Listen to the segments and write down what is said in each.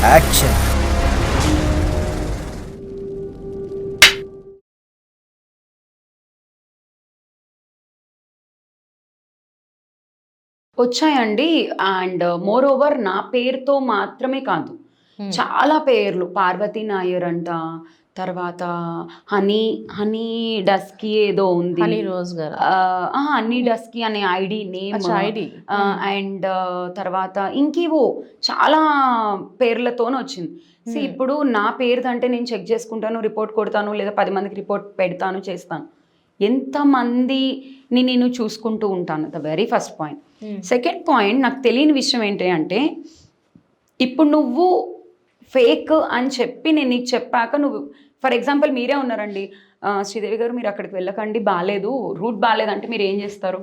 Action. వచ్చాయండి. And more over నా పేరుతో మాత్రమే కాదు. చాలా పేర్లు 'పార్వతి నాయర్' అంట. తర్వాత హనీ డస్కీ ఏదో ఉంది. 'హనీ రోజ్' గారు. హనీ డస్కీ అనే ఐడీ నేమ్. ఐడి. అండ్ తర్వాత ఇంకేవో చాలా పేర్లతోనొచ్చింది. ఇప్పుడు నా పేరుదంటే నేను చెక్ చేసుకుంటాను, రిపోర్ట్ కొడతాను, లేదా 10 మందికి రిపోర్ట్ పెడతాను, చేస్తాను. ఎంతమందిని నేను చూసుకుంటూ ఉంటాను. The very first point. Second point, నాకు తెలియని విషయం ఏంటి అంటే, ఇప్పుడు నువ్వు ఫేక్ అని చెప్పి నేను నీకు చెప్పాక నువ్వు, ఫర్ ఎగ్జాంపుల్ మీరే ఉన్నారండి, శ్రీదేవి గారు మీరు అక్కడికి వెళ్ళకండి, బాగాలేదు, రూట్ బాగాలేదు అంటే మీరు ఏం చేస్తారు?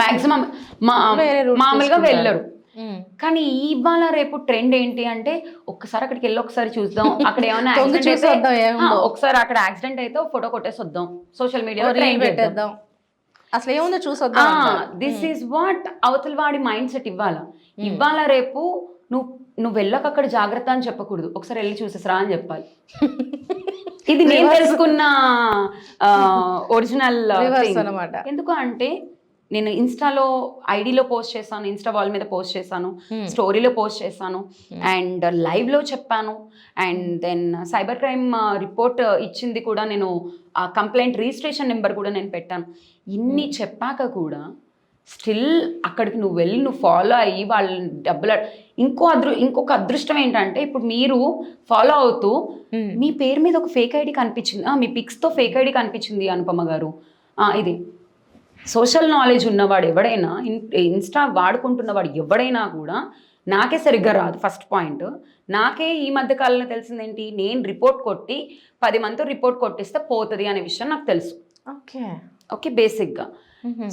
మ్యాక్సిమం మామూలుగా వెళ్ళరు. కానీ ఇవాళ రేపు ట్రెండ్ ఏంటి అంటే, ఒక్కసారి అక్కడికి వెళ్ళి ఒకసారి చూద్దాం, అక్కడ ఏమైనా ఒకసారి అక్కడ యాక్సిడెంట్ అయితే ఫోటో కొట్టేసి వద్దాం, సోషల్ మీడియాలో ట్రెండ్ పెట్టేద్దాం, అసలు ఏముందో చూసొద్దాం. దిస్ ఈజ్ వాట్ అవతల వాడి మైండ్ సెట్. ఇవాళ రేపు నువ్వు వెళ్ళక అక్కడ జాగ్రత్త అని చెప్పకూడదు, ఒకసారి వెళ్ళి చూసేసరా అని చెప్పాలి. ఇది నేను తెలుసుకున్న ఒరిజినల్ అన్నమాట. ఎందుకు అంటే, నేను ఇన్స్టాలో ఐడిలో పోస్ట్ చేశాను, ఇన్స్టా వాల్ మీద పోస్ట్ చేశాను, స్టోరీలో పోస్ట్ చేశాను, అండ్ లైవ్లో చెప్పాను, and then cyber crime report ఇచ్చింది కూడా నేను, ఆ కంప్లైంట్ రిజిస్ట్రేషన్ నెంబర్ కూడా నేను పెట్టాను. ఇన్ని చెప్పాక కూడా స్టిల్ అక్కడికి నువ్వు వెళ్ళి నువ్వు ఫాలో అయ్యి వాళ్ళ డబ్బులు ఇంకొక అదృష్టం ఏంటంటే, ఇప్పుడు మీరు ఫాలో అవుతూ మీ పేరు మీద ఒక ఫేక్ ఐడి కనిపించింది, మీ పిక్స్తో ఫేక్ ఐడి కనిపించింది అనుపమ గారు, ఇది సోషల్ నాలెడ్జ్ ఉన్నవాడు ఎవడైనా, ఇన్స్టా వాడుకుంటున్నవాడు ఎవడైనా కూడా, నాకే సరిగ్గా రాదు. ఫస్ట్ పాయింట్, నాకే ఈ మధ్య కాలంలో తెలిసిందేంటి, నేను రిపోర్ట్ కొట్టి 10 మందితో రిపోర్ట్ కొట్టిస్తే పోతుంది అనే విషయం నాకు తెలుసు. ఓకే బేసిక్గా.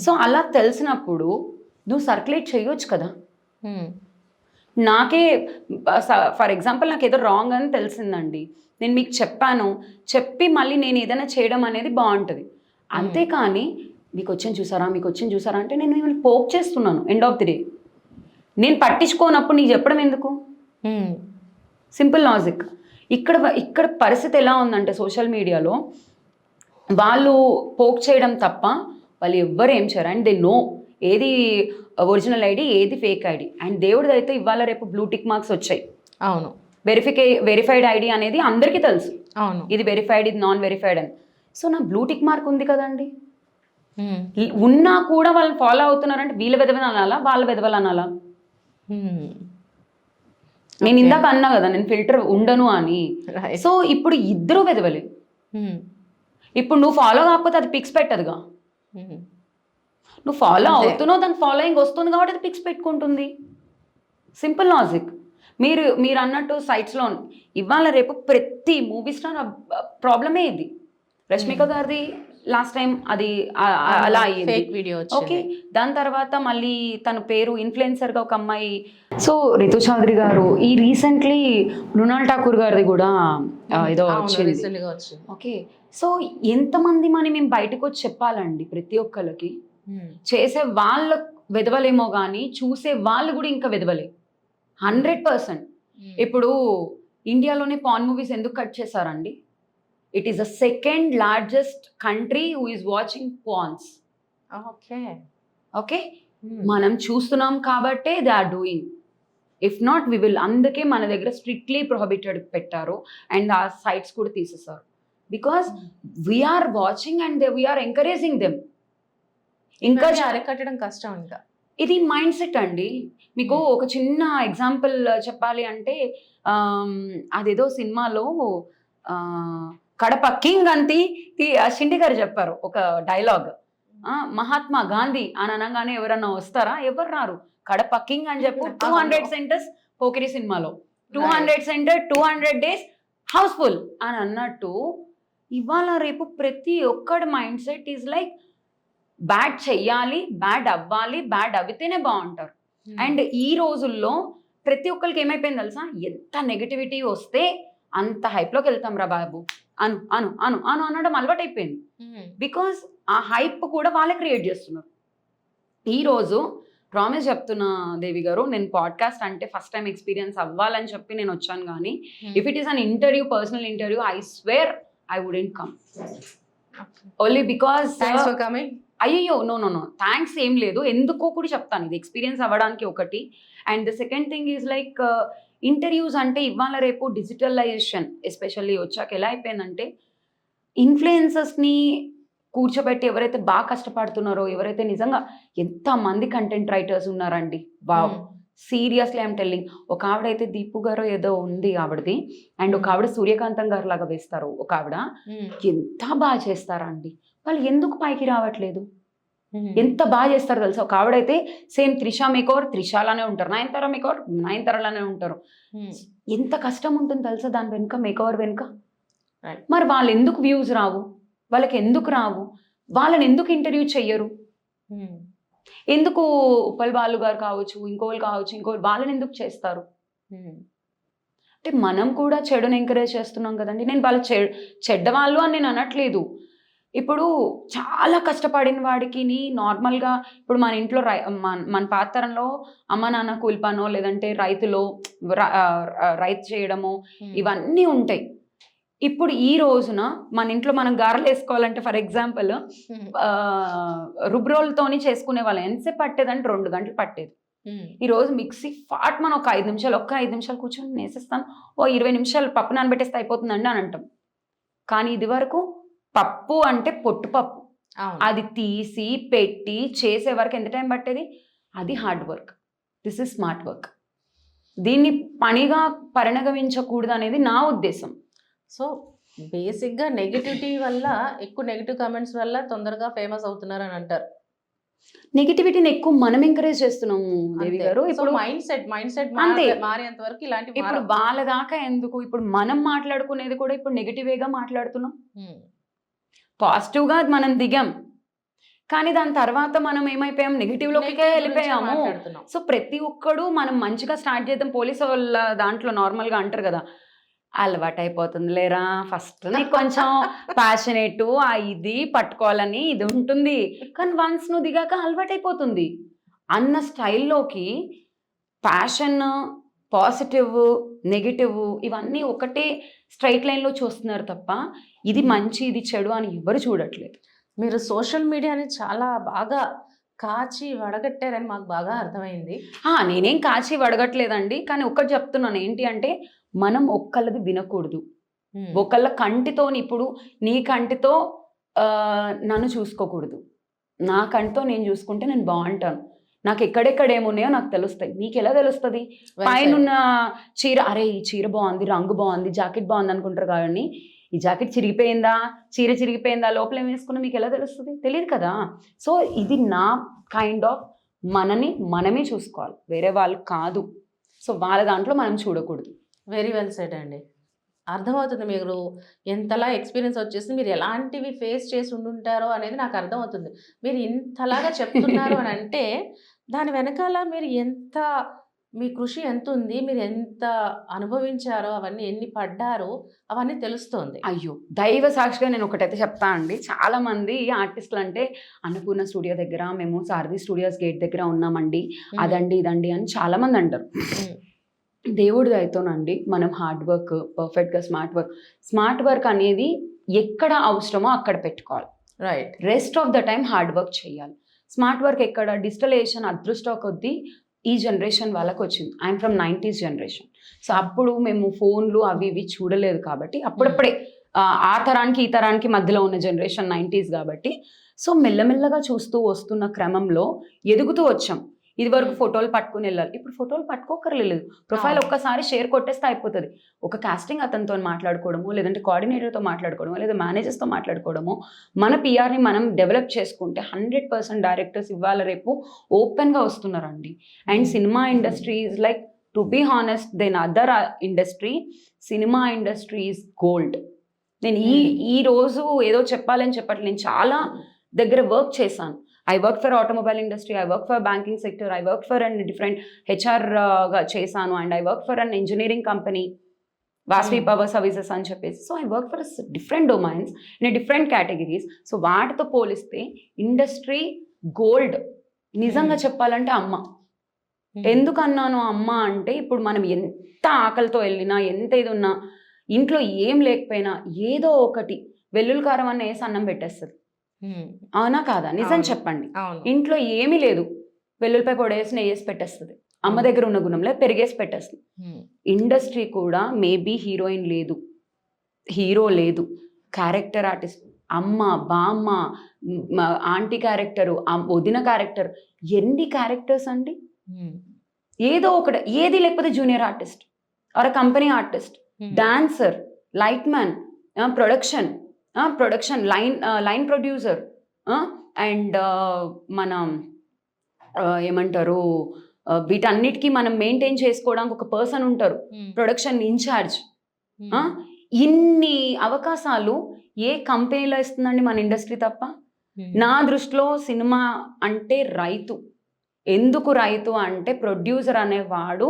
సో అలా తెలిసినప్పుడు నువ్వు సర్క్యులేట్ చేయొచ్చు కదా. నాకే ఫర్ ఎగ్జాంపుల్ నాకు ఏదో రాంగ్ అని తెలిసిందండి, నేను మీకు చెప్పి మళ్ళీ నేను ఏదైనా చేయడం అనేది బాగుంటుంది. అంతేకాని మీకు వచ్చింది చూసారా అంటే నేను మిమ్మల్ని పోక్ చేస్తున్నాను. ఎండ్ ఆఫ్ ది డే నేను పట్టించుకోనప్పుడు నీకు చెప్పడం ఎందుకు? Simple logic. ఇక్కడ పరిస్థితి ఎలా ఉందంటే, సోషల్ మీడియాలో వాళ్ళు పోక్ చేయడం తప్ప వాళ్ళు ఎవ్వరు ఏం చేయరు. అండ్ దే నో ఏది ఒరిజినల్ ఐడి, ఏది ఫేక్ ఐడి. అండ్ దేవుడిది అయితే ఇవాళ రేపు బ్లూ టిక్ మార్క్స్ వచ్చాయి. అవును, వెరిఫైడ్ ఐడి అనేది అందరికీ తెలుసు. అవును, ఇది వెరిఫైడ్, ఇది నాన్ వెరిఫైడ్ అని. సో నా బ్లూ టిక్ మార్క్ ఉంది కదండి. ఉన్నా కూడా వాళ్ళని ఫాలో అవుతున్నారంటే వీళ్ళ వెదవలు అనాలా, వాళ్ళ వెదవలు అనాలా? నేను ఇందాక అన్నా కదా నేను ఫిల్టర్ ఉండను అని. సో ఇప్పుడు ఇద్దరు వెదవలే. ఇప్పుడు నువ్వు ఫాలో కాకపోతే అది పిక్స్ పెట్టదుగా. నువ్వు ఫాలో అవుతున్నావు, దానికి ఫాలోయింగ్ వస్తుంది కాబట్టి అది పిక్స్ పెట్టుకుంటుంది. Simple logic. మీరు అన్నట్టు సైట్స్లో ఇవాళ రేపు ప్రతి మూవీ స్టార్ ప్రాబ్లమే ఇది. రష్మిక గారిది లాస్ట్ టైం అది అలా అయ్యింది. ఓకే, దాని తర్వాత మళ్ళీ తన పేరు ఇన్ఫ్లుయెన్సర్గా ఒక అమ్మాయి, సో రితు చౌదరి గారు, ఈ రీసెంట్లీ మృణాల్ ఠాకూర్ గారిది కూడా ఏదో వచ్చింది. ఓకే, సో ఎంతమంది మేము బయటకు వచ్చి చెప్పాలండి ప్రతి ఒక్కరికి? చేసే వాళ్ళ వెదవలేమో కానీ చూసే వాళ్ళు కూడా ఇంకా వెదవలే 100%. ఇప్పుడు ఇండియాలోనే పాన్ మూవీస్ ఎందుకు కట్ చేశారండి? It is the second largest country who is watching porns. Okay, మనం చూస్తున్నాం కాబట్టే they are doing. If not we will. అందుకే మన దగ్గర స్ట్రిక్ట్లీ ప్రొహిబిటెడ్ పెట్టారు అండ్ ఆ సైట్స్ కూడా తీసేసారు. Because we're watching and we're encouraging them. ఇంకా అరికట్టడం కష్టం. ఇంకా ఇది మైండ్ సెట్ అండి. మీకు ఒక చిన్న ఎగ్జాంపుల్ చెప్పాలి అంటే, అదేదో సినిమాలో కడప కింగ్ అంతి షిండి గారు చెప్పారు ఒక డైలాగ్, మహాత్మా గాంధీ అని అనగానే ఎవరన్నా వస్తారా? ఎవరు రారు. కడప కింగ్ అని చెప్పు 200 సెంటర్స్ పోకిరి సినిమాలో 200 సెంటర్ 200 డేస్ హౌస్ఫుల్ అని అన్నట్టు, ఇవాళ రేపు ప్రతి ఒక్కడి mind set is like bad చెయ్యాలి, బ్యాడ్ అవ్వాలి, బ్యాడ్ అవితేనే బాగుంటారు. అండ్ ఈ రోజుల్లో ప్రతి ఒక్కరికి ఏమైపోయింది తెలుసా, ఎంత నెగటివిటీ వస్తే అంత హైప్లోకి వెళ్తాం రా బాబు, అను అను అను అను అనడం అలవాటు అయిపోయింది. బికాజ్ ఆ హైప్ కూడా వాళ్ళే క్రియేట్ చేస్తున్నారు. ఈరోజు ప్రామిస్ చెప్తున్నా దేవి గారు, నేను పాడ్కాస్ట్ అంటే ఫస్ట్ టైం ఎక్స్పీరియన్స్ అవ్వాలని చెప్పి నేను వచ్చాను. కానీ if it is an interview, personal interview, I swear I wouldn't come. Only because thanks for coming. అయ్యో నో థ్యాంక్స్ ఏం లేదు, ఎందుకో కూడా చెప్తాను. ఇది ఎక్స్పీరియన్స్ అవ్వడానికి ఒకటి. And the second thing is like interviews అంటే ఇవాళ రేపు డిజిటలైజేషన్ ఎస్పెషల్లీ వచ్చాక ఎలా అయిపోయిందంటే, ఇన్ఫ్లుయెన్సర్స్ని కూర్చోబెట్టి ఎవరైతే బాగా కష్టపడుతున్నారో, ఎవరైతే నిజంగా ఎంతమంది కంటెంట్ రైటర్స్ ఉన్నారండి, వావ్, సీరియస్లీ ఐఎమ్ టెల్లింగ్. ఒక ఆవిడైతే దీపు గారు ఏదో ఉంది ఆవిడది, అండ్ ఒక ఆవిడ సూర్యకాంతం గారు లాగా వేస్తారు ఒక ఆవిడ, ఎంత బాగా చేస్తారా అండి వాళ్ళు, ఎందుకు పైకి రావట్లేదు? ఎంత బాగా చేస్తారు తెలుసా. ఒక ఆవిడైతే సేమ్ త్రిష మేకోవర్ త్రిషాలానే ఉంటారు, నయనతార మేకోవర్ నయనతారలానే ఉంటారు. ఎంత కష్టం ఉంటుంది తెలుసా దాని వెనుక, మేకోవర్ వెనుక. మరి వాళ్ళు ఎందుకు వ్యూస్ రావు, వాళ్ళకి ఎందుకు రావు, వాళ్ళని ఎందుకు ఇంటర్వ్యూ చెయ్యరు? ఎందుకు ఉప్పల్ బాలు గారు కావచ్చు, ఇంకోళ్ళు కావచ్చు, ఇంకోళ్ళు వాళ్ళని ఎందుకు చేస్తారు? అంటే మనం కూడా చెడుని ఎంకరేజ్ చేస్తున్నాం కదండి. నేను వాళ్ళు చెడ్డవాళ్ళు అని నేను అనట్లేదు. ఇప్పుడు చాలా కష్టపడిన వాడికి నార్మల్గా ఇప్పుడు మన ఇంట్లో మన పాత తరంలో అమ్మ నాన్న కూలిపానో లేదంటే రైతు చేయడమో ఇవన్నీ ఉంటాయి. ఇప్పుడు ఈ రోజున మన ఇంట్లో మనం గారెలు వేసుకోవాలంటే ఫర్ ఎగ్జాంపుల్ రుబ్రోలతోని చేసుకునే వాళ్ళం. ఎంతసేపు పట్టేదంటే 2 గంటలు పట్టేది. ఈ రోజు మిక్సీ ఫాట్ మనం ఒక 5 నిమిషాలు కూర్చొని వేసేస్తాను, ఓ 20 నిమిషాలు పప్పు నానబెట్టేస్తే అయిపోతుందండి అని అంటాం. కానీ ఇది వరకు పప్పు అంటే పొట్టు పప్పు, అది తీసి పెట్టి చేసే వరకు ఎంత టైం పట్టేది? అది hard work. This is smart work. దీన్ని పనిగా పరిణగమించకూడదు అనేది నా ఉద్దేశం. సో బేసిక్గా నెగిటివిటీ వల్ల, ఎక్కువ నెగిటివ్ కామెంట్స్ వల్ల తొందరగా ఫేమస్ అవుతున్నారు అని అంటారు. నెగిటివిటీని ఎక్కువ మనం ఎంకరేజ్ చేస్తున్నాము దేవి గారు. ఇప్పుడు మైండ్ సెట్ మారేంత వరకు ఇలాంటి ఇప్పుడు వాళ్ళ దాకా ఎందుకు, ఇప్పుడు మనం మాట్లాడుకునేది కూడా ఇప్పుడు నెగిటివేగా మాట్లాడుతున్నాం. పాజిటివ్గా మనం దిగాం, కానీ దాని తర్వాత మనం ఏమైపోయాం, నెగిటివ్లోకే వెళ్ళిపోయాము. సో ప్రతి ఒక్కడు మనం మంచిగా స్టార్ట్ చేద్దాం. పోలీసు వాళ్ళ దాంట్లో నార్మల్గా అంటారు కదా, అలవాటు అయిపోతుంది లేరా, ఫస్ట్ నీకు కొంచెం ప్యాషనేట్ ఇది పట్టుకోవాలని ఇది ఉంటుంది, కానీ వన్స్ నువ్వు దిగాక అలవాటు అయిపోతుంది అన్న స్టైల్లోకి ప్యాషన్, పాజిటివ్, నెగిటివ్ ఇవన్నీ ఒకటే స్ట్రైట్ లైన్లో చూస్తున్నారు తప్ప ఇది మంచి ఇది చెడు అని ఎవరు చూడట్లేదు. మీరు సోషల్ మీడియాని చాలా బాగా కాచి వడగట్టారని మాకు బాగా అర్థమైంది. నేనేం కాచి వడగట్లేదండి, కానీ ఒక్కటి చెప్తున్నాను ఏంటి అంటే, మనం ఒక్కళ్ళది వినకూడదు. ఒకళ్ళ కంటితో, ఇప్పుడు నీ కంటితో నన్ను చూసుకోకూడదు, నా కంటితో నేను చూసుకుంటే నేను బాగుంటాను. నాకు ఎక్కడెక్కడ ఏమున్నాయో నాకు తెలుస్తాయి, నీకు ఎలా తెలుస్తుంది? పైన చీర, అరే ఈ చీర బాగుంది, రంగు బాగుంది, జాకెట్ బాగుంది అనుకుంటారు కానీ ఈ జాకెట్ చిరిగిపోయిందా, చీర చిరిగిపోయిందా, లోపల ఏం వేసుకున్నా మీకు ఎలా తెలుస్తుంది? తెలియదు కదా. సో ఇది నా కైండ్ ఆఫ్ మనమే చూసుకోవాలి, వేరే వాళ్ళు కాదు. సో వాళ్ళ దాంట్లో మనం చూడకూడదు. వెరీ వెల్ సెడ్ అండి. అర్థమవుతుంది మీరు ఎంతలా ఎక్స్పీరియన్స్ వచ్చేసి మీరు ఎలాంటివి ఫేస్ చేసి ఉండుంటారో అనేది నాకు అర్థమవుతుంది. మీరు ఇంతలాగా చెప్తున్నారు అని అంటే దాని వెనకాల మీరు ఎంత, మీ కృషి ఎంత ఉంది, మీరు ఎంత అనుభవించారో, అవన్నీ ఎన్ని పడ్డారో అవన్నీ తెలుస్తోంది. అయ్యో దైవ సాక్షిగా నేను ఒకటైతే చెప్తా అండి, చాలా మంది ఆర్టిస్టులు అంటే అన్నపూర్ణ స్టూడియో దగ్గర, మేము సారథి స్టూడియోస్ గేట్ దగ్గర ఉన్నామండి, అదండి ఇదండి అని చాలా మంది అంటారు. దేవుడి దయతోనండి మనం హార్డ్ వర్క్, పర్ఫెక్ట్గా స్మార్ట్ వర్క్ అనేది ఎక్కడ అవసరమో అక్కడ పెట్టుకోవాలి. Right. Rest of the time hard work చేయాలి. స్మార్ట్ వర్క్ ఎక్కడ, డిజిటలైజేషన్ అదృష్టం కొద్దీ ఈ జనరేషన్ వాళ్ళకి వచ్చింది. I'm from 90s generation. So అప్పుడు మేము ఫోన్లు అవి ఇవి చూడలేదు కాబట్టి, అప్పుడప్పుడే ఆ తరానికి ఈ తరానికి మధ్యలో ఉన్న జనరేషన్ 90s కాబట్టి, సో మెల్లమెల్లగా చూస్తూ వస్తున్న క్రమంలో ఎదుగుతూ వచ్చాం. ఇది వరకు ఫోటోలు పట్టుకుని వెళ్ళాలి, ఇప్పుడు ఫోటోలు పట్టుకోకర్లేదు, ప్రొఫైల్ ఒక్కసారి షేర్ కొట్టేస్తే అయిపోతుంది. ఒక కాస్టింగ్ అతనితో మాట్లాడుకోవడము, లేదంటే కోఆర్డినేటర్తో మాట్లాడుకోవడము, లేదా మేనేజర్స్తో మాట్లాడుకోవడము, మన పిఆర్ని మనం డెవలప్ చేసుకుంటే 100% డైరెక్టర్స్ ఇవాళ రేపు ఓపెన్గా వస్తున్నారండి. And cinema industry is like, to be honest, then other industry, cinema industry is gold. నేను ఈ రోజు ఏదో చెప్పాలని చెప్పట్లేదు, నేను చాలా దగ్గర వర్క్ చేశాను. I work for automobile industry, I work for banking sector, I work for a different HR చేశాను, and I work for an engineering company, Vasvi Power Services అని చెప్పేసి. So I work for different domains in a different categories. So వాటితో పోలిస్తే industry gold నిజంగా చెప్పాలంటే అమ్మ. ఎందుకు అన్నాను అమ్మ అంటే, ఇప్పుడు మనం ఎంత ఆకలితో వెళ్ళినా, ఎంత ఇది ఉన్నా, ఇంట్లో ఏం లేకపోయినా ఏదో ఒకటి వెల్లుల్లి కారం అన్న వేసి అన్నం పెట్టేస్తుంది. అవునా కాదా? నిజం చెప్పండి. ఇంట్లో ఏమీ లేదు, వెల్లుల్లిపాయ పొడి వేసి నెయ్యి వేసి పెట్టేస్తుంది. అమ్మ దగ్గర ఉన్న గుణంలో పెరిగేసి పెట్టేస్తుంది. ఇండస్ట్రీ కూడా మేబీ హీరోయిన్ లేదు, హీరో లేదు, క్యారెక్టర్ ఆర్టిస్ట్, అమ్మ, బామ్మ, ఆంటీ క్యారెక్టరు, వదిన క్యారెక్టర్, ఎన్ని క్యారెక్టర్స్ అండి. ఏదో ఒకటి, ఏది లేకపోతే junior artist or company artist, dancer, light man, production line producer, and మన ఏమంటారు, వీటన్నిటికీ మనం మెయింటైన్ చేసుకోవడానికి ఒక పర్సన్ ఉంటారు, ప్రొడక్షన్ ఇన్ఛార్జ్. ఇన్ని అవకాశాలు ఏ కంపెనీలో ఇస్తుందండి మన ఇండస్ట్రీ తప్ప? నా దృష్టిలో సినిమా అంటే రైతు. ఎందుకు రైతు అంటే, ప్రొడ్యూసర్ అనేవాడు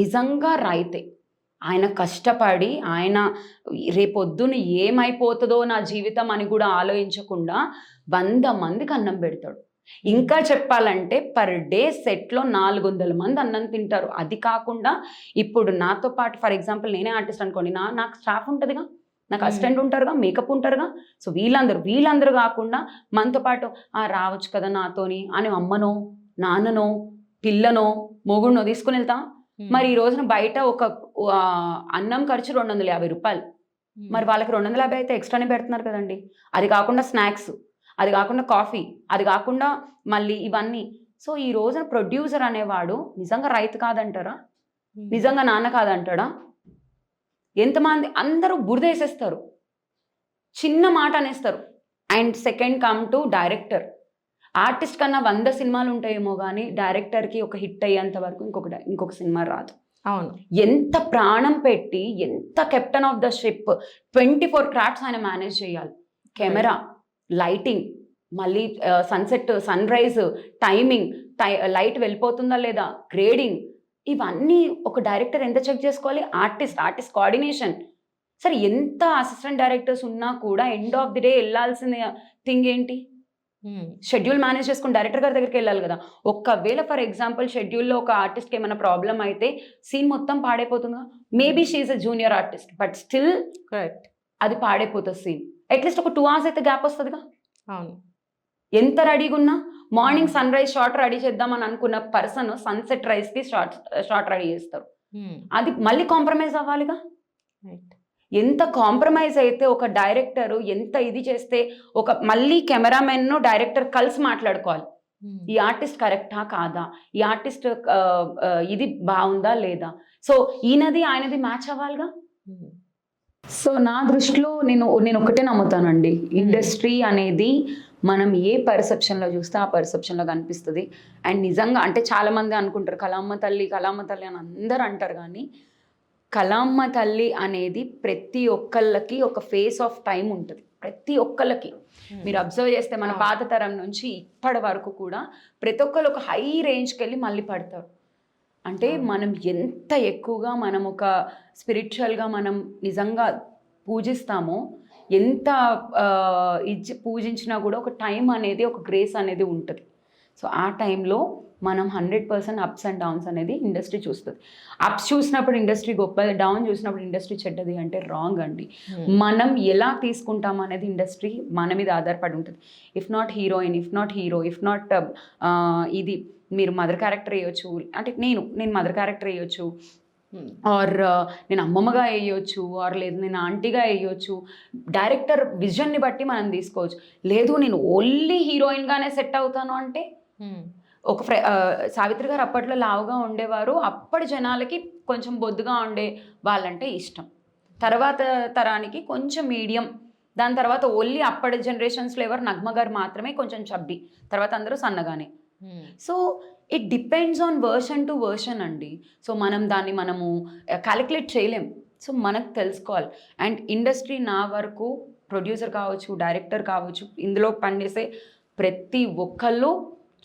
నిజంగా రైతే. ఆయన కష్టపడి, ఆయన రేపొద్దున ఏమైపోతుందో నా జీవితం అని కూడా ఆలోచించకుండా 100 మందికి అన్నం పెడతాడు. ఇంకా చెప్పాలంటే పర్ డే సెట్లో 400 మంది అన్నం తింటారు. అది కాకుండా ఇప్పుడు నాతో పాటు, ఫర్ ఎగ్జాంపుల్ నేనే ఆర్టిస్ట్ అనుకోండి, నాకు స్టాఫ్ ఉంటుందిగా, నాకు అసిస్టెంట్ ఉంటారుగా, మేకప్ ఉంటారుగా. సో వీళ్ళందరూ కాకుండా మనతో పాటు రావచ్చు కదా నాతోని అని అమ్మనో, నాన్ననో, పిల్లనో, మొగుడినో తీసుకుని వెళ్తాం. మరి ఈ రోజున బయట ఒక అన్నం ఖర్చు 250 రూపాయలు. మరి వాళ్ళకి 250 అయితే ఎక్స్ట్రానే పెడుతున్నారు కదండి. అది కాకుండా స్నాక్స్, అది కాకుండా కాఫీ, అది కాకుండా మళ్ళీ ఇవన్నీ. సో ఈ రోజున ప్రొడ్యూసర్ అనేవాడు నిజంగా రైతు కాదంటారా? నిజంగా నాన్న కాదంటాడా? ఎంతమంది అందరూ బురదేసేస్తారు, చిన్న మాట అనేస్తారు. And second come to director. Artist కన్నా 100 సినిమాలు ఉంటాయేమో కానీ డైరెక్టర్కి ఒక హిట్ అయ్యేంత వరకు ఇంకొక సినిమా రాదు. అవును. ఎంత ప్రాణం పెట్టి, ఎంత captain of the ship, 24 crafts ఆయన మేనేజ్ చేయాలి. కెమెరా, లైటింగ్, మళ్ళీ sunset, sun rise, timing, light వెళ్ళిపోతుందా లేదా, గ్రేడింగ్, ఇవన్నీ ఒక డైరెక్టర్ ఎంత చెక్ చేసుకోవాలి? Artist coordination. సరే, ఎంత అసిస్టెంట్ డైరెక్టర్స్ ఉన్నా కూడా ఎండ్ ఆఫ్ ది డే వెళ్ళాల్సిన థింగ్ ఏంటి? షెడ్యూల్ మేనేజ్ చేసుకుని డైరెక్టర్ గారి దగ్గరికి వెళ్ళాలి కదా. ఒకవేళ ఫర్ ఎగ్జాంపుల్ షెడ్యూల్లో ఒక ఆర్టిస్ట్కి ఏమైనా ప్రాబ్లం అయితే సీన్ మొత్తం పాడైపోతుందా? Maybe she's a junior artist, but still అది పాడైపోతుంది సీన్. అట్లీస్ట్ ఒక 2 hours అయితే గ్యాప్ వస్తుందిగా. అవును. ఎంత రెడీగా ఉన్నా, morning sunrise shot ready చేద్దామని అనుకున్న పర్సన్ సన్సెట్ రైజ్కి షార్ట్ రెడీ చేస్తారు. అది మళ్ళీ కాంప్రమైజ్ అవ్వాలిగా. ఎంత కాంప్రమైజ్ అయితే ఒక డైరెక్టర్ ఎంత ఇది చేస్తే, మళ్ళీ కెమెరామెన్ డైరెక్టర్ కలిసి మాట్లాడుకోవాలి. ఈ ఆర్టిస్ట్ కరెక్టా కాదా, ఈ ఆర్టిస్ట్ ఇది బాగుందా లేదా, సో ఈయనది ఆయనది మ్యాచ్ అవ్వాలిగా. సో నా దృష్టిలో నేను ఒకటే నమ్ముతానండి, ఇండస్ట్రీ అనేది మనం ఏ పర్సెప్షన్లో చూస్తే ఆ పర్సెప్షన్లో కనిపిస్తుంది. అండ్ నిజంగా అంటే చాలామంది అనుకుంటారు కళామ్మ తల్లి అని అందరూ అంటారు, కానీ కళామ్మ తల్లి అనేది ప్రతి ఒక్కళ్ళకి ఒక ఫేస్ ఆఫ్ టైం ఉంటుంది. ప్రతి ఒక్కళ్ళకి మీరు అబ్జర్వ్ చేస్తే మన పాత తరం నుంచి ఇప్పటి వరకు కూడా ప్రతి ఒక్కళ్ళు ఒక హై రేంజ్కి వెళ్ళి మళ్ళీ పడతారు. అంటే మనం ఎంత ఎక్కువగా మనం ఒక స్పిరిచువల్గా మనం నిజంగా పూజిస్తామో, ఎంత పూజించినా కూడా ఒక టైం అనేది, ఒక గ్రేస్ అనేది ఉంటుంది. సో ఆ టైంలో మనం 100% అప్స్ అండ్ డౌన్స్ అనేది ఇండస్ట్రీ చూస్తుంది. అప్స్ చూసినప్పుడు ఇండస్ట్రీ గొప్పది, డౌన్ చూసినప్పుడు ఇండస్ట్రీ చెడ్డది అంటే రాంగ్ అండి. మనం ఎలా తీసుకుంటాం అనేది ఇండస్ట్రీ మన మీద ఆధారపడి ఉంటుంది. If not heroine, if not hero, if not ఇది మీరు మదర్ క్యారెక్టర్ వేయొచ్చు, అంటే నేను మదర్ క్యారెక్టర్ వేయొచ్చు, ఆర్ నేను అమ్మమ్మగా వేయొచ్చు, ఆర్ లేదు నేను ఆంటీగా వేయొచ్చు. డైరెక్టర్ విజన్ని బట్టి మనం తీసుకోవచ్చు. లేదు నేను ఓన్లీ హీరోయిన్గానే సెట్ అవుతాను అంటే, ఒక సావిత్రి గారు అప్పట్లో లావుగా ఉండేవారు, అప్పటి జనాలకి కొంచెం బొద్దుగా ఉండే వాళ్ళంటే ఇష్టం. తర్వాత తరానికి కొంచెం మీడియం, దాని తర్వాత ఓన్లీ అప్పటి జనరేషన్స్లో ఎవరు నగ్మ గారు మాత్రమే కొంచెం చబ్బి, తర్వాత అందరూ సన్నగానే. So it depends on version to version అండి. సో మనము క్యాలిక్యులేట్ చేయలేం. సో మనకు తెలుసుకోవాలి. అండ్ ఇండస్ట్రీ నా వరకు ప్రొడ్యూసర్ కావచ్చు, డైరెక్టర్ కావచ్చు, ఇందులో పనిచేసే ప్రతి ఒక్కళ్ళు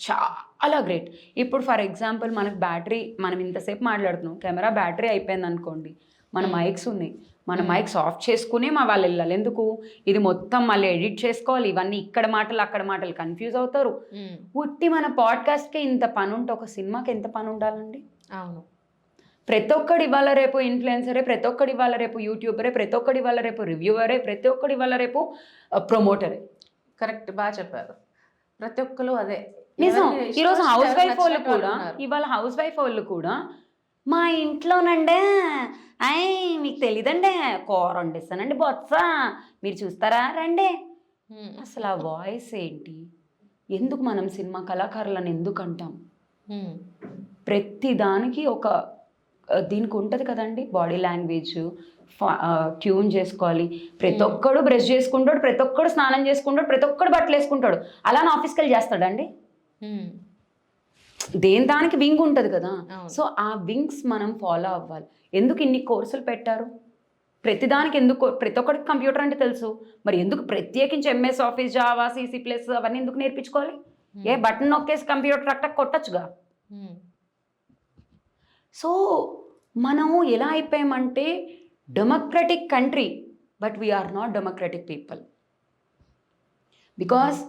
చాలా గ్రేట్. ఇప్పుడు ఫర్ ఎగ్జాంపుల్ మనకు బ్యాటరీ, మనం ఇంతసేపు మాట్లాడుతున్నాం, కెమెరా బ్యాటరీ అయిపోయింది అనుకోండి, మన మైక్స్ ఉన్నాయి, మన మైక్స్ ఆఫ్ చేసుకునే మా వాళ్ళు వెళ్ళాలి. ఎందుకు? ఇది మొత్తం మళ్ళీ ఎడిట్ చేసుకోవాలి, ఇవన్నీ ఇక్కడ మాటలు అక్కడ మాటలు కన్ఫ్యూజ్ అవుతారు. ఉట్టి మన పాడ్కాస్ట్కే ఇంత పని ఉంటే ఒక సినిమాకి ఎంత పని ఉండాలండి? అవును. ప్రతి ఒక్కడు ఇవాళ రేపు ఇన్ఫ్లుయెన్సరే, ప్రతి ఒక్కడు ఇవాళ రేపు యూట్యూబరే, ప్రతి ఒక్కడు ఇవాళ రేపు రివ్యూవరే, ప్రతి ఒక్కడు ఇవాళ రేపు ప్రమోటరే. కరెక్ట్, బాగా చెప్పారు. ప్రతి ఒక్కరు అదే నిజం. ఈరోజు హౌస్ వైఫ్ వాళ్ళు కూడా, ఇవాళ హౌస్ వైఫ్ వాళ్ళు కూడా మా ఇంట్లోనండే మీకు తెలీదండే కూర వండిస్తానండి బొత్స, మీరు చూస్తారా రండి. అసలు ఆ వాయిస్ ఏంటి? ఎందుకు మనం సినిమా కళాకారులను ఎందుకు అంటాం? ప్రతి దానికి ఒక దీనికి ఉంటుంది కదండి, బాడీ లాంగ్వేజ్ ట్యూన్ చేసుకోవాలి. ప్రతి ఒక్కడు బ్రష్ చేసుకుంటాడు, ప్రతి ఒక్కడు స్నానం చేసుకుంటాడు, ప్రతి ఒక్కడు బట్టలు వేసుకుంటాడు. అలా ఆఫీస్కి వెళ్ళి చేస్తాడండి? దేని దానికి వింగ్ ఉంటుంది కదా. సో ఆ వింగ్స్ మనం ఫాలో అవ్వాలి. ఎందుకు ఇన్ని కోర్సులు పెట్టారు? ప్రతిదానికి ఎందుకు? ప్రతి ఒక్కరికి కంప్యూటర్ అంటే తెలుసు, మరి ఎందుకు ప్రత్యేకించి MS office, Java, CC plus అవన్నీ ఎందుకు నేర్పించుకోవాలి? ఏ బటన్ నొక్కేసి కంప్యూటర్ టక్ కొట్టచ్చుగా. సో మనం ఎలా అయిపోయామంటే democratic country, but we're not democratic people. Because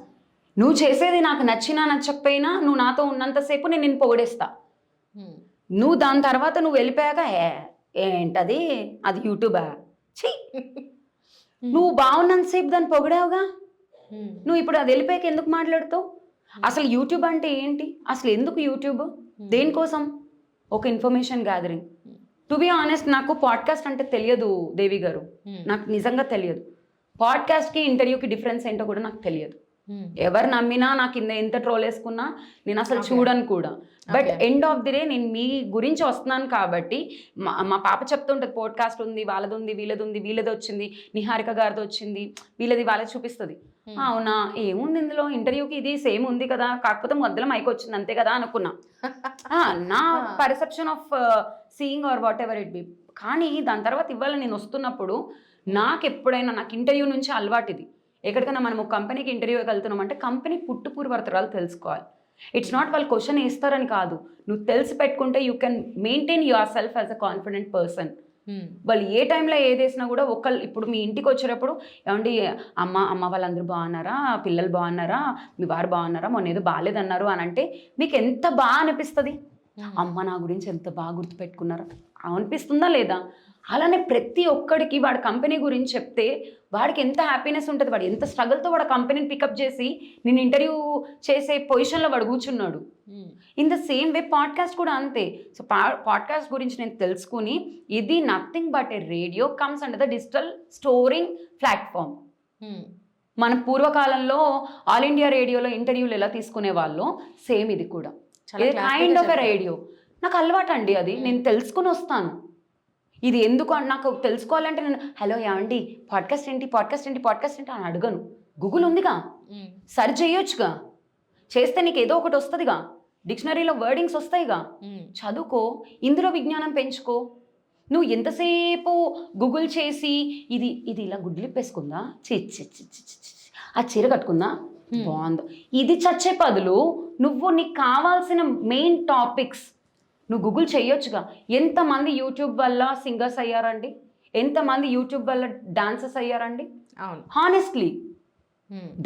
నువ్వు చేసేది నాకు నచ్చినా నచ్చకపోయినా నువ్వు నాతో ఉన్నంతసేపు నేను నిన్ను పొగిడేస్తా. నువ్వు దాని తర్వాత నువ్వు వెళ్ళిపోయాక ఏంటది అది యూట్యూబా ఛీ, నువ్వు బాగున్నంతసేపు దాన్ని పొగిడావుగా, నువ్వు ఇప్పుడు అది వెళ్ళిపోయాక ఎందుకు మాట్లాడుతావు? అసలు యూట్యూబ్ అంటే ఏంటి? అసలు ఎందుకు యూట్యూబ్? దేనికోసం? ఒక information gathering. To be honest, నాకు పాడ్కాస్ట్ అంటే తెలియదు దేవి గారు, నాకు నిజంగా తెలియదు. పాడ్కాస్ట్కి ఇంటర్వ్యూకి డిఫరెన్స్ ఏంటో కూడా నాకు తెలియదు. ఎవరు నమ్మినా నాకు ఎంత ట్రోల్ వేసుకున్నా నేను అసలు చూడను కూడా. But end of the day నేను మీ గురించి వస్తున్నాను కాబట్టి, మా పాప చెప్తుంటుంది పాడ్కాస్ట్ ఉంది, వాళ్ళది ఉంది, వీళ్ళది ఉంది, వీళ్ళది వచ్చింది, నిహారిక గారిది వచ్చింది, వీళ్ళది వాళ్ళది చూపిస్తుంది. అవునా, ఏముంది ఇందులో, ఇంటర్వ్యూకి ఇది సేమ్ ఉంది కదా, కాకపోతే మధ్యలో మైక్ వచ్చింది అంతే కదా అనుకున్నా. నా perception of seeing or whatever it be. కానీ దాని తర్వాత ఇవాళ నేను వస్తున్నప్పుడు నాకు ఎప్పుడైనా, నాకు ఇంటర్వ్యూ నుంచి అలవాటు ఇది. ఎక్కడికైనా మనం ఒక కంపెనీకి ఇంటర్వ్యూకి వెళ్తున్నాం అంటే కంపెనీ పుట్టుపూర్వతరాలు తెలుసుకోవాలి. ఇట్స్ నాట్ వాళ్ళు క్వశ్చన్ వేస్తారని కాదు, నువ్వు తెలిసి పెట్టుకుంటే you can maintain your self as a confident person. వాళ్ళు ఏ టైంలో ఏది వేసినా కూడా ఒకళ్ళు, ఇప్పుడు మీ ఇంటికి వచ్చేటప్పుడు ఏమండి అమ్మ వాళ్ళందరూ బాగున్నారా, పిల్లలు బాగున్నారా, మీ వారు బాగున్నారా, మొన్న ఏదో బాగాలేదన్నారు అని అంటే మీకు ఎంత బాగా అనిపిస్తుంది? అమ్మ నా గురించి ఎంత బాగా గుర్తుపెట్టుకున్నారా అనిపిస్తుందా లేదా? అలానే ప్రతి ఒక్కడికి వాడి కంపెనీ గురించి చెప్తే వాడికి ఎంత హ్యాపీనెస్ ఉంటుంది, వాడు ఎంత స్ట్రగుల్తో వాడు కంపెనీని పికప్ చేసి నేను ఇంటర్వ్యూ చేసే పొజిషన్లో వాడు కూర్చున్నాడు. In the same way podcast కూడా అంతే. సో పాడ్కాస్ట్ గురించి నేను తెలుసుకుని, ఇది nothing but A radio comes under the digital storing platform. మన పూర్వకాలంలో ఆల్ ఇండియా రేడియోలో ఇంటర్వ్యూలు ఎలా తీసుకునే వాళ్ళు, సేమ్ ఇది కూడా కైండ్ ఆఫ్ ఎ రేడియో. నాకు అలవాటు అండి అది, నేను తెలుసుకుని వస్తాను. ఇది ఎందుకు నాకు తెలుసుకోవాలంటే నేను హలో ఏమండి పాడ్కాస్ట్ ఏంటి, పాడ్కాస్ట్ ఏంటి, పాడ్కాస్ట్ ఏంటి అని అడగను. గూగుల్ ఉందిగా, సర్చ్ చేయొచ్చుగా, చేస్తే నీకు ఏదో ఒకటి వస్తుందిగా, డిక్షనరీలో వర్డింగ్స్ వస్తాయిగా, చదువుకో, ఇందులో విజ్ఞానం పెంచుకో. నువ్వు ఎంతసేపు గూగుల్ చేసి ఇది ఇది ఇలా గుడ్లిప్పేసుకుందా, ఆ చీర కట్టుకుందా బాగుందా, ఇది చచ్చే బదులు నువ్వు నీకు కావాల్సిన మెయిన్ టాపిక్స్ నువ్వు గూగుల్ చేయొచ్చుగా. ఎంతమంది యూట్యూబ్ వల్ల సింగర్స్ అయ్యారండి, ఎంతమంది యూట్యూబ్ వల్ల డాన్సర్స్ అయ్యారండి. Honestly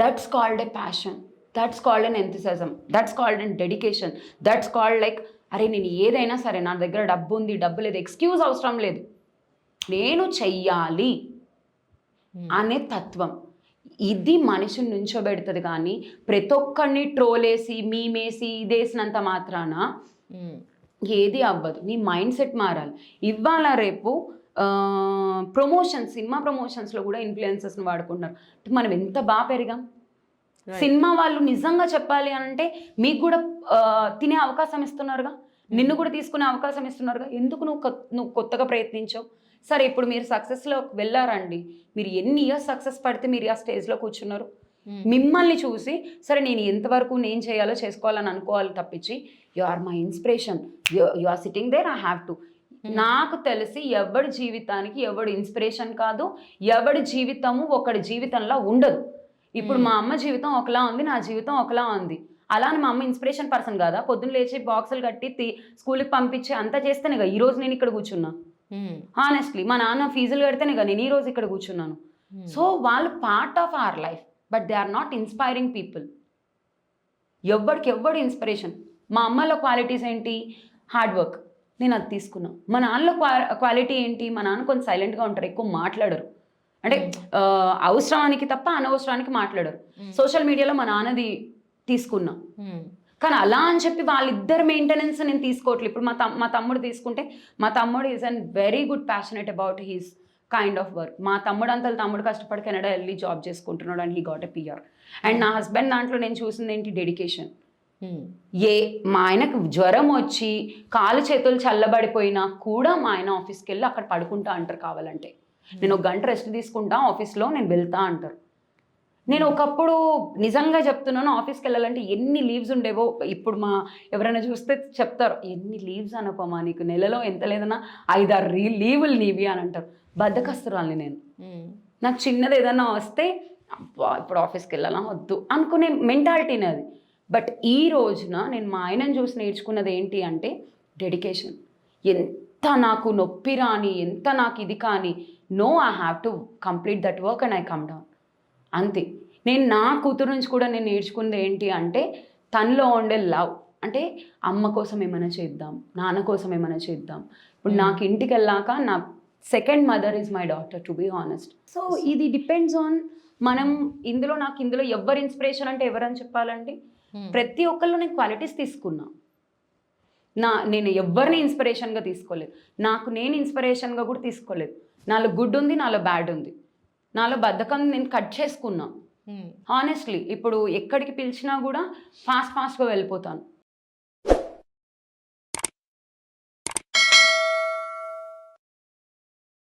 that's called a passion, that's called an enthusiasm, that's called an dedication, that's called like అరే నేను ఏదైనా సరే నా దగ్గర డబ్బు ఉంది, డబ్బు లేదు, ఎక్స్క్యూజ్ అవసరం లేదు, నేను చెయ్యాలి అనే తత్వం. ఇది మనిషిని నుంచోబెడుతుంది. కానీ ప్రతి ఒక్కరిని ట్రోలేసి మీమేసి ఇదేసినంత మాత్రాన ఏది అవ్వదు. నీ మైండ్ సెట్ మారాలి. ఇవాళ రేపు ప్రమోషన్స్, సినిమా ప్రమోషన్స్లో కూడా ఇన్ఫ్లుయెన్సర్స్ని వాడుకుంటున్నారు. మనం ఎంత బాగా పెరిగాం. సినిమా వాళ్ళు నిజంగా చెప్పాలి అని అంటే మీకు కూడా తినే అవకాశం ఇస్తున్నారుగా, నిన్ను కూడా తీసుకునే అవకాశం ఇస్తున్నారుగా. ఎందుకు నువ్వు కొత్తగా ప్రయత్నించావు? సరే ఇప్పుడు మీరు సక్సెస్లో వెళ్ళారండి, మీరు ఎన్ని ఇయర్స్ సక్సెస్ పడితే మీరు ఆ స్టేజ్లో కూర్చున్నారు. మిమ్మల్ని చూసి సరే నేను ఎంతవరకు నేను చేయాలో చేసుకోవాలని అనుకోవాలి తప్పించి you are my inspiration, you are sitting there, I have to. నాకు తెలిసి ఎవడి జీవితానికి ఎవడు ఇన్స్పిరేషన్ కాదు, ఎవడి జీవితము ఒకడి జీవితంలో ఉండదు. ఇప్పుడు మా అమ్మ జీవితం ఒకలా ఉంది, నా జీవితం ఒకలా ఉంది. అలానే మా అమ్మ ఇన్స్పిరేషన్ పర్సన్ కాదా? పొద్దున్న లేచి బాక్సులు కట్టి స్కూల్కి పంపించి అంతా చేస్తేనే కదా ఈరోజు నేను ఇక్కడ కూర్చున్నా. హానెస్ట్లీ మా నాన్న ఫీజులు కడితేనే కదా నేను ఈ రోజు ఇక్కడ కూర్చున్నాను. సో వాళ్ళు part of our life, but they are not inspiring people. ఎవ్వడికి ఇన్స్పిరేషన్. మా అమ్మలో క్వాలిటీస్ ఏంటి? హార్డ్ వర్క్, నేను అది తీసుకున్నా. మా నాన్నలో క్వాలిటీ ఏంటి? మా నాన్న కొంచెం సైలెంట్గా ఉంటారు, ఎక్కువ మాట్లాడరు. అంటే అవసరానికి తప్ప అనవసరానికి మాట్లాడరు. సోషల్ మీడియాలో మా నాన్నది తీసుకున్నా. కానీ అలా అని చెప్పి వాళ్ళిద్దరు మెయింటెనెన్స్ నేను తీసుకోవట్లేదు. ఇప్పుడు మా తమ్ముడు తీసుకుంటే, మా తమ్ముడు is an very good passionate about he's kind of work. మా తమ్ముడు కష్టపడి కెనడా వెళ్ళి జాబ్ చేసుకుంటున్నాడు and he got a PR. And నా హస్బెండ్ దాంట్లో నేను చూసింది ఏంటి? డెడికేషన్. మా ఆయనకు జ్వరం వచ్చి కాలు చేతులు చల్లబడిపోయినా కూడా మా ఆయన ఆఫీస్కి వెళ్ళి అక్కడ పడుకుంటా అంటారు. కావాలంటే నేను 1 గంట రెస్ట్ తీసుకుంటా ఆఫీస్లో, నేను వెళ్తా అంటారు. నేను ఒకప్పుడు నిజంగా చెప్తున్నాను, ఆఫీస్కి వెళ్ళాలంటే ఎన్ని లీవ్స్ ఉండేవో. ఇప్పుడు ఎవరైనా చూస్తే చెప్తారు, ఎన్ని లీవ్స్ అనపమా నీకు, నెలలో ఎంత లేదన్నా 5-6 లీవులు నీవి అని అంటారు. బద్దకస్తురాల్ని నేను. నాకు చిన్నది ఏదన్నా వస్తే ఇప్పుడు ఆఫీస్కి వెళ్ళాలా వద్దు అనుకునే మెంటాలిటీనే అది. బట్ ఈ రోజున నేను మా ఆయనను చూసి నేర్చుకున్నది ఏంటి అంటే డెడికేషన్. ఎంత నాకు నొప్పి రాని, ఎంత నాకు ఇది కానీ, no, I have to complete that work and I come down. అంతే. నేను నా కూతురు నుంచి కూడా నేను నేర్చుకున్నది ఏంటి అంటే తనలో ఉండే లవ్. అంటే అమ్మ కోసం ఏమైనా చేద్దాం, నాన్న కోసం ఏమైనా చేద్దాం. ఇప్పుడు నాకు ఇంటికి వెళ్ళాక నా second mother is my daughter, to be honest. So ఇది డిపెండ్స్ ఆన్ మనం. నాకు ఇందులో ఎవరు ఇన్స్పిరేషన్ అంటే ఎవరని చెప్పాలండి? ప్రతి ఒక్కళ్ళు నేను క్వాలిటీస్ తీసుకున్నా. నేను ఎవరిని ఇన్స్పిరేషన్గా తీసుకోలేదు. నేను ఇన్స్పిరేషన్గా కూడా తీసుకోలేదు. నాలో గుడ్ ఉంది, నాలో బ్యాడ్ ఉంది. నాలో బద్ధకం నేను కట్ చేసుకున్నా హానెస్ట్లీ. ఇప్పుడు ఎక్కడికి పిలిచినా కూడా ఫాస్ట్గా వెళ్ళిపోతాను.